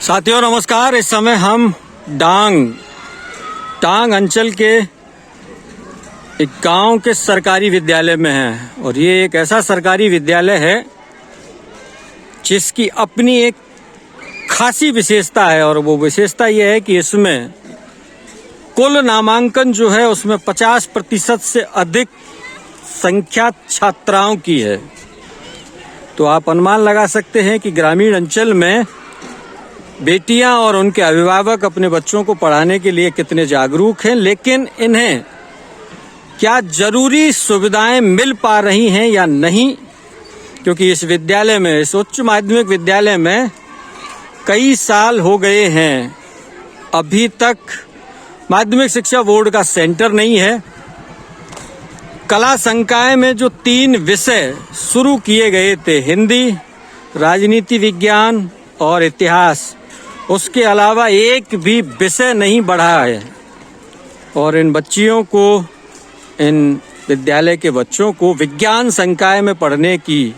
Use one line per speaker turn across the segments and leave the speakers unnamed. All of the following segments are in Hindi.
साथियों नमस्कार। इस समय हम टांग अंचल के एक गांव के सरकारी विद्यालय में हैं और ये एक ऐसा सरकारी विद्यालय है जिसकी अपनी एक खासी विशेषता है और वो विशेषता ये है कि इसमें कुल नामांकन जो है उसमें 50% से अधिक संख्या छात्राओं की है। तो आप अनुमान लगा सकते हैं कि ग्रामीण अंचल में बेटियां और उनके अभिभावक अपने बच्चों को पढ़ाने के लिए कितने जागरूक हैं, लेकिन इन्हें क्या जरूरी सुविधाएं मिल पा रही हैं या नहीं, क्योंकि इस विद्यालय में, इस उच्च माध्यमिक विद्यालय में कई साल हो गए हैं, अभी तक माध्यमिक शिक्षा बोर्ड का सेंटर नहीं है। कला संकाय में जो 3 विषय शुरू किए गए थे, हिंदी, राजनीति विज्ञान और इतिहास, उसके अलावा एक भी विषय नहीं बढ़ा है और इन बच्चियों को, इन विद्यालय के बच्चों को विज्ञान संकाय में पढ़ने की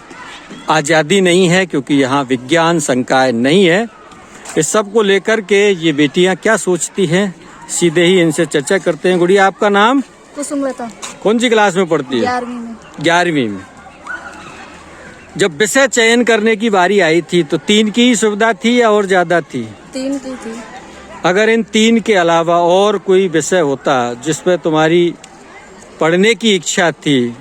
आज़ादी नहीं है, क्योंकि यहाँ विज्ञान संकाय नहीं है। इस सब को लेकर के ये बेटियाँ क्या सोचती हैं, सीधे ही इनसे चर्चा करते हैं। गुड़िया, आपका नाम?
कुसुमलता।
कौन सी क्लास में पढ़ती है?
11वीं में।
11वीं में। जब विषय चयन करने की बारी आई थी तो 3 की ही सुविधा थी या और ज्यादा थी?
3 की थी।
अगर इन 3 के अलावा और कोई विषय होता जिसपे तुम्हारी पढ़ने की इच्छा थी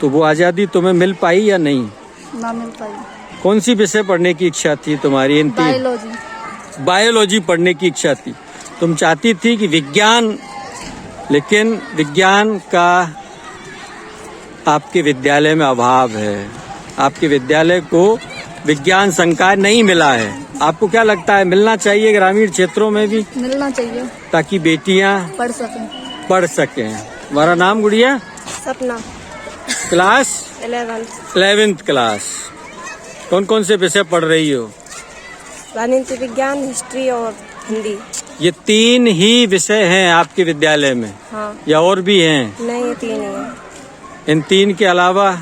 तो वो आज़ादी तुम्हें मिल पाई या नहीं?
ना मिल पाई।
कौन सी विषय पढ़ने की इच्छा थी तुम्हारी? इन 3? बायोलॉजी पढ़ने की इच्छा थी। तुम चाहती थी कि विज्ञान, लेकिन विज्ञान का आपके विद्यालय में अभाव है। आपके विद्यालय को विज्ञान संकाय नहीं मिला है। आपको क्या लगता है, मिलना चाहिए ग्रामीण क्षेत्रों में भी?
मिलना चाहिए,
ताकि बेटियां पढ़ सकें। हमारा नाम? गुड़िया?
सपना।
क्लास?
11th
class. कौन कौन से विषय पढ़ रही हो?
राजनीति विज्ञान, हिस्ट्री और हिंदी।
ये 3 ही विषय हैं आपके विद्यालय में?
हाँ।
या और भी हैं?
नहीं, ये 3 ही है।
इन 3 के अलावा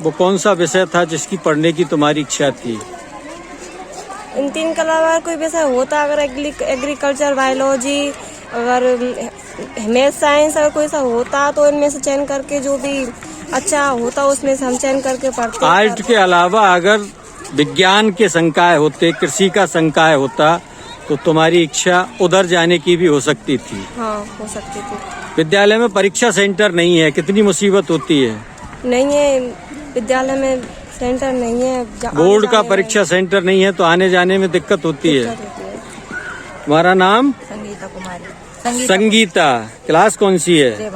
वो कौन सा विषय था जिसकी पढ़ने की तुम्हारी इच्छा थी?
इन 3 के अलावा कोई विषय होता, अगर एग्रीकल्चर, बायोलॉजी, अगर मैथ साइंस, अगर कोई सा होता तो इनमें से चयन करके जो भी अच्छा होता उसमें से हम चयन करके पढ़ते।
आर्ट के अलावा अगर विज्ञान के संकाय होते, कृषि का संकाय होता तो तुम्हारी इच्छा उधर जाने की भी हो सकती थी।
हाँ, हो सकती थी।
विद्यालय में परीक्षा सेंटर नहीं है, कितनी मुसीबत होती है।
नहीं है, विद्यालय में सेंटर नहीं है।
बोर्ड का परीक्षा सेंटर नहीं है तो आने जाने में दिक्कत होती है। तुम्हारा नाम?
संगीता कुमारी।
संगीता। क्लास कौन सी है?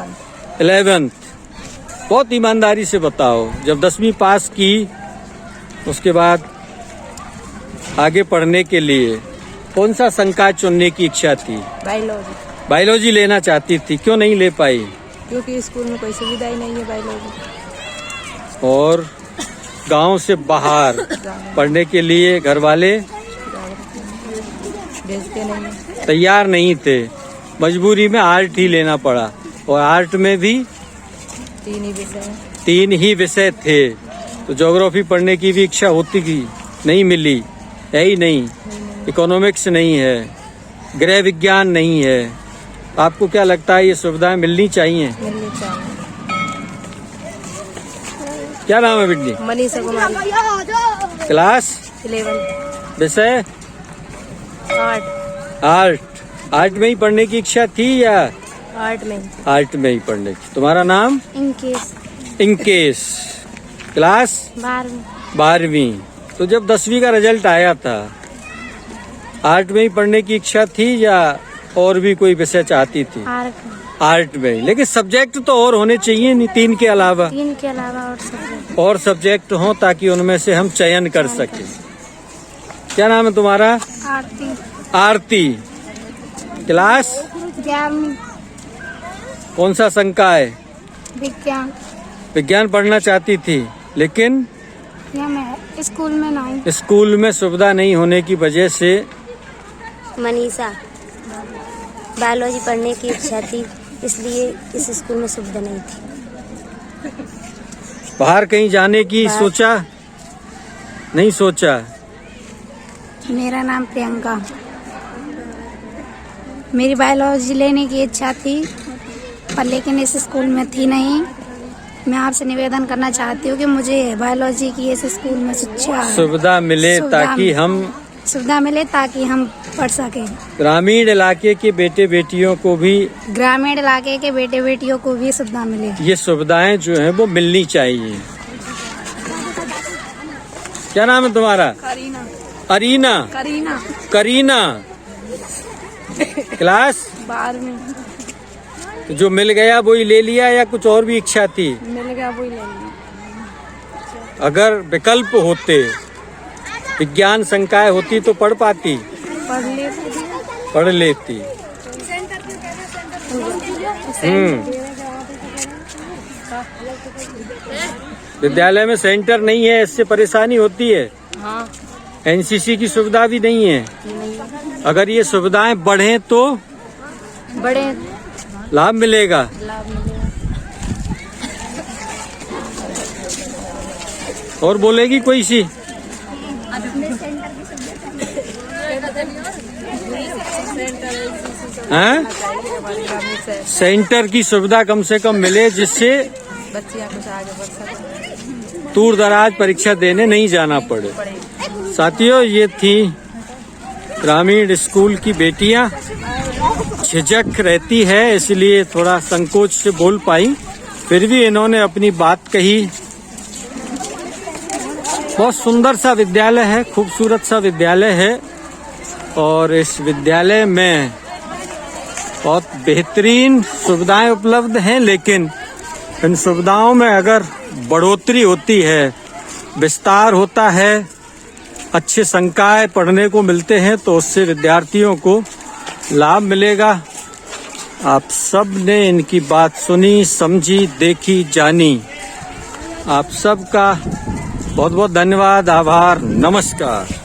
11th। बहुत ईमानदारी से बताओ, जब 10वीं पास की उसके बाद आगे पढ़ने के लिए कौन सा संकाय चुनने की इच्छा थी? बायोलॉजी लेना चाहती थी, क्यों नहीं ले पाई?
क्योंकि स्कूल में कोई सुविधा ही नहीं है बायोलॉजी।
और गांव से बाहर पढ़ने के लिए घर वाले
भेजते नहीं,
तैयार नहीं थे। मजबूरी में आर्ट ही लेना पड़ा और आर्ट में भी 3 ही विषय थे। तो ज्योग्राफी पढ़ने की भी इच्छा होती थी, नहीं मिली। है ही नहीं। इकोनॉमिक्स नहीं है, गृह विज्ञान नहीं है। आपको क्या लगता है ये सुविधाएं मिलनी चाहिए? क्या नाम है बिट्टी?
मनीषा कुमारी।
क्लास?
11th।
विषय? आर्ट में ही पढ़ने की इच्छा थी या? आर्ट में ही पढ़ने की। तुम्हारा नाम? इंकेश। क्लास? 12वीं। तो जब 10वीं का रिजल्ट आया था, आर्ट में ही पढ़ने की इच्छा थी या और भी कोई विषय चाहती थी? आर्ट में। लेकिन सब्जेक्ट तो और होने चाहिए नहीं, 3 के अलावा?
3 के अलावा
और सब्जेक्ट हों ताकि उनमें से हम चयन कर सकें। क्या नाम है तुम्हारा? आरती। क्लास?
11वीं।
कौन सा संकाय? विज्ञान पढ़ना चाहती थी, लेकिन
स्कूल में नहीं।
स्कूल में सुविधा नहीं होने की वजह से।
मनीषा। बायोलॉजी पढ़ने की इच्छा थी, इसलिए इस स्कूल में सुविधा नहीं थी।
बाहर कहीं जाने की सोचा? नहीं सोचा।
मेरा नाम प्रियंका। मेरी बायोलॉजी लेने की इच्छा थी पर लेकिन इस स्कूल में थी नहीं। मैं आपसे निवेदन करना चाहती हूँ कि मुझे बायोलॉजी की इस स्कूल में
सुविधा मिले
सुविधा मिले ताकि हम पढ़ सकें।
ग्रामीण इलाके के बेटे बेटियों को भी
ग्रामीण इलाके के बेटे बेटियों को भी सुविधा मिले।
ये सुविधाएं जो है वो मिलनी चाहिए। क्या नाम है तुम्हारा? अरीना। करीना। क्लास
12वीं।
तो जो मिल गया वही ले लिया या कुछ और भी इच्छा थी?
मिल गया वही ले लिया।
अगर विकल्प होते, विज्ञान संकाय होती तो पढ़ पाती? पढ़ लेती। विद्यालय में सेंटर नहीं है, इससे परेशानी होती है।
हाँ।
एनसीसी की सुविधा भी नहीं है। अगर ये सुविधाएं बढ़े तो
बड़े
लाभ मिलेगा। और बोलेगी कोई सी? हैं? सेंटर की सुविधा कम से कम मिले जिससे
बच्चियां कुछ आगे बढ़ सके,
दूर दराज परीक्षा देने नहीं जाना पड़े। साथियों, ये थी ग्रामीण स्कूल की बेटियां। झिझक रहती है इसलिए थोड़ा संकोच से बोल पाई, फिर भी इन्होंने अपनी बात कही। बहुत सुंदर सा विद्यालय है, खूबसूरत सा विद्यालय है और इस विद्यालय में बहुत बेहतरीन सुविधाएं उपलब्ध हैं, लेकिन इन सुविधाओं में अगर बढ़ोतरी होती है, विस्तार होता है, अच्छे संकाय पढ़ने को मिलते हैं तो उससे विद्यार्थियों को लाभ मिलेगा। आप सब ने इनकी बात सुनी, समझी, देखी, जानी। आप सबका बहुत बहुत धन्यवाद, आभार, नमस्कार।